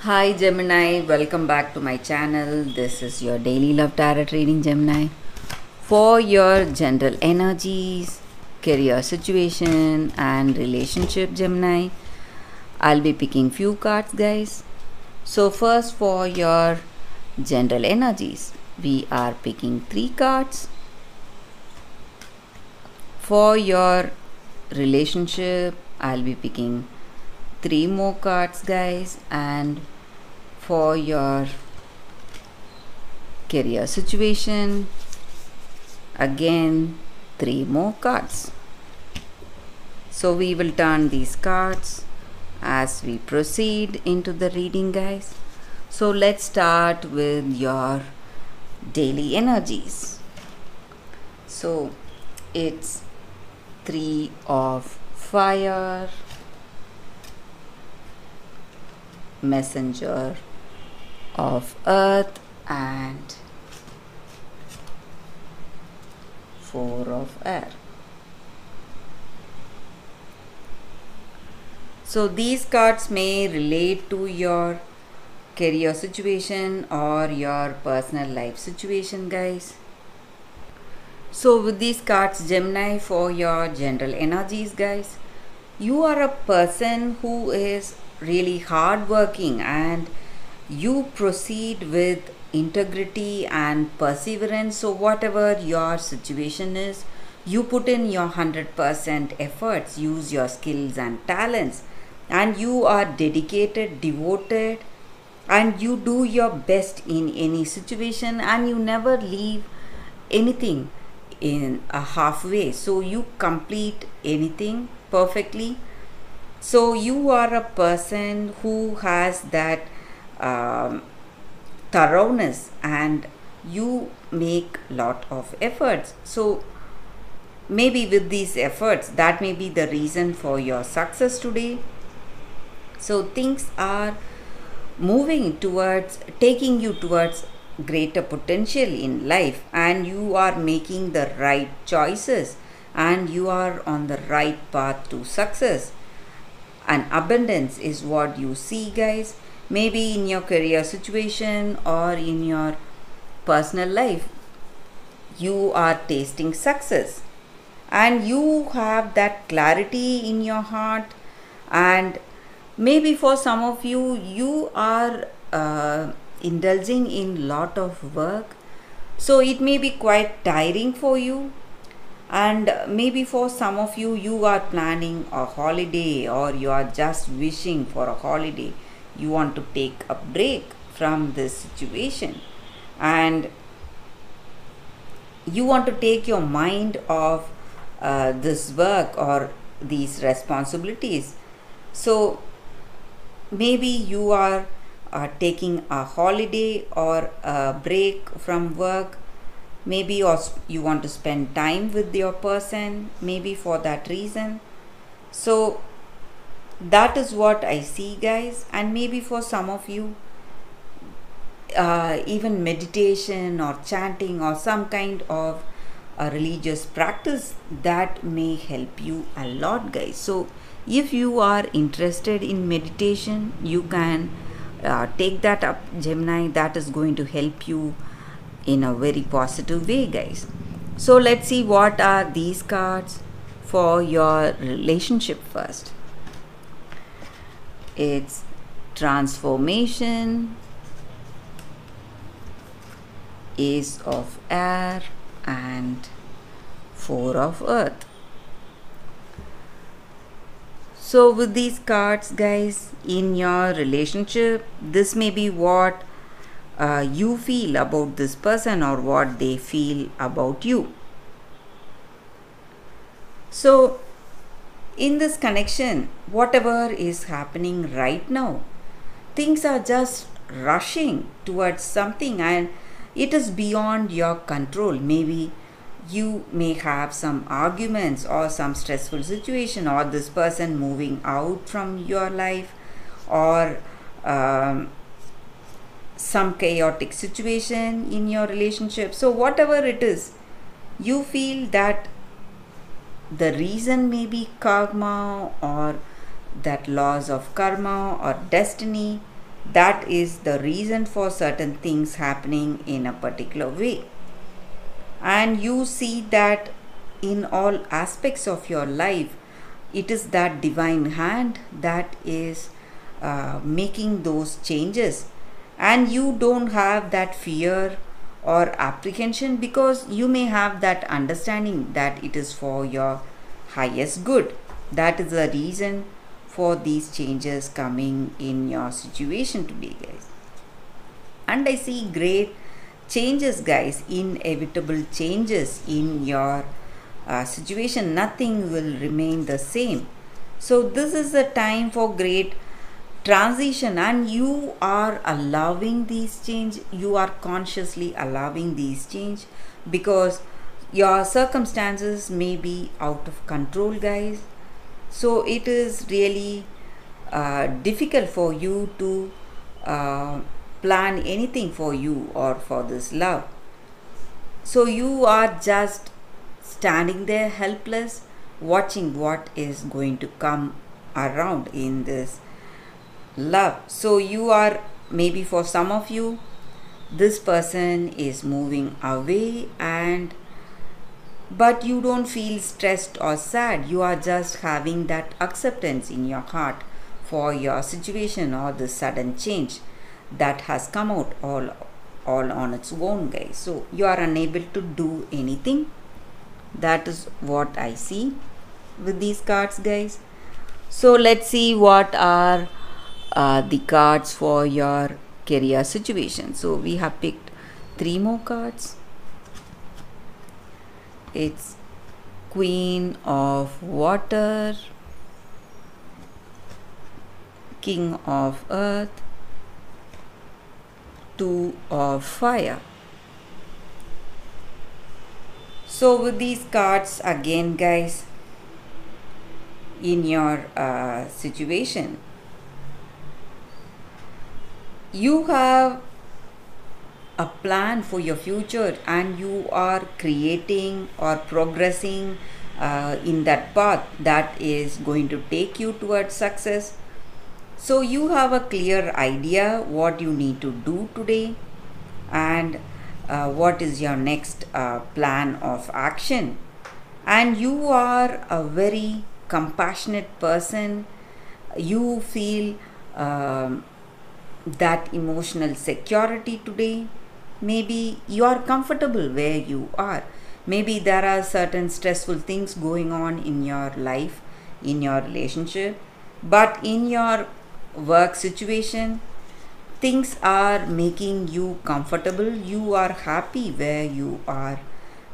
Hi Gemini, welcome back to my channel. This is your daily love tarot reading, Gemini. For your general energies, career situation, and relationship, Gemini, I'll be picking few cards, guys. So, first, for your general energies, we are picking three cards. For your relationship, I'll be picking three more cards, guys, and for your career situation, again three more cards. So we will turn these cards as we proceed into the reading, guys. So let's start with your daily energies. So it's Three of Fire, Messenger of Earth, and Four of Air. So these cards may relate to your career situation or your personal life situation, guys. So with these cards, Gemini, for your general energies, guys, you are a person who is really hardworking and you proceed with integrity and perseverance. So whatever your situation is, you put in your 100% efforts, use your skills and talents, and you are dedicated, devoted, and you do your best in any situation, and you never leave anything in a halfway. So you complete anything perfectly. So you are a person who has that thoroughness, and you make lot of efforts. So maybe with these efforts, that may be the reason for your success today. So things are moving towards, taking you towards greater potential in life, and you are making the right choices, and you are on the right path to success, and abundance is what you see, guys. Maybe in your career situation or in your personal life, you are tasting success, and you have that clarity in your heart. And maybe for some of you, you are indulging in lot of work, so it may be quite tiring for you. And maybe for some of you, you are planning a holiday, or you are just wishing for a holiday. You want to take a break from this situation, and you want to take your mind off this work or these responsibilities. So maybe you are taking a holiday or a break from work. Maybe you want to spend time with your person, maybe for that reason. So that is what I see, guys. And maybe for some of you, even meditation or chanting or some kind of a religious practice, that may help you a lot, guys. So if you are interested in meditation, you can take that up, Gemini. That is going to help you in a very positive way, guys. So let's see what are these cards for your relationship first. It's Transformation, Ace of Air, and Four of Earth. So with these cards, guys, in your relationship, this may be what you feel about this person, or what they feel about you. So in this connection, whatever is happening right now, things are just rushing towards something, and it is beyond your control. Maybe you may have some arguments or some stressful situation, or this person moving out from your life, or some chaotic situation in your relationship. So whatever it is, you feel that the reason may be karma, or that laws of karma or destiny. That is the reason for certain things happening in a particular way. And you see that in all aspects of your life, it is that divine hand that is making those changes, and you don't have that fear or apprehension, because you may have that understanding that it is for your highest good. That is the reason for these changes coming in your situation today, guys. And I see great changes, guys, inevitable changes in your situation. Nothing will remain the same. So this is a time for great transition, and you are allowing these change. You are consciously allowing these change, because your circumstances may be out of control, guys. So it is really difficult for you to plan anything for you or for this love. So you are just standing there helpless, watching what is going to come around in this love. So you are, maybe for some of you, this person is moving away, and but you don't feel stressed or sad. You are just having that acceptance in your heart for your situation or the sudden change that has come out all on its own, guys. So you are unable to do anything. That is what I see with these cards, guys. So let's see what are the cards for your career situation. So we have picked 3 more cards. It's Queen of Water, King of Earth, 2 of Fire. So with these cards again, guys, in your situation, you have a plan for your future, and you are creating or progressing in that path that is going to take you towards success. So you have a clear idea what you need to do today, and what is your next plan of action. And you are a very compassionate person. You feel that emotional security today. Maybe you are comfortable where you are. Maybe there are certain stressful things going on in your life, in your relationship, but in your work situation, things are making you comfortable. You are happy where you are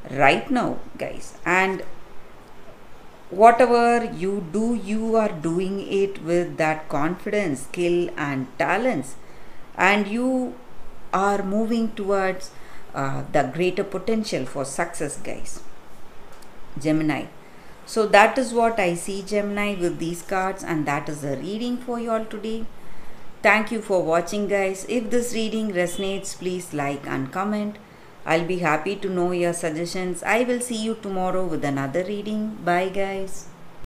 right now, guys. And whatever you do, you are doing it with that confidence, skill, and talents, and you are moving towards the greater potential for success, guys. Gemini. So that is what I see, Gemini, with these cards, and that is the reading for you all today. Thank you for watching, guys. If this reading resonates, please like and comment. I'll be happy to know your suggestions. I will see you tomorrow with another reading. Bye, guys.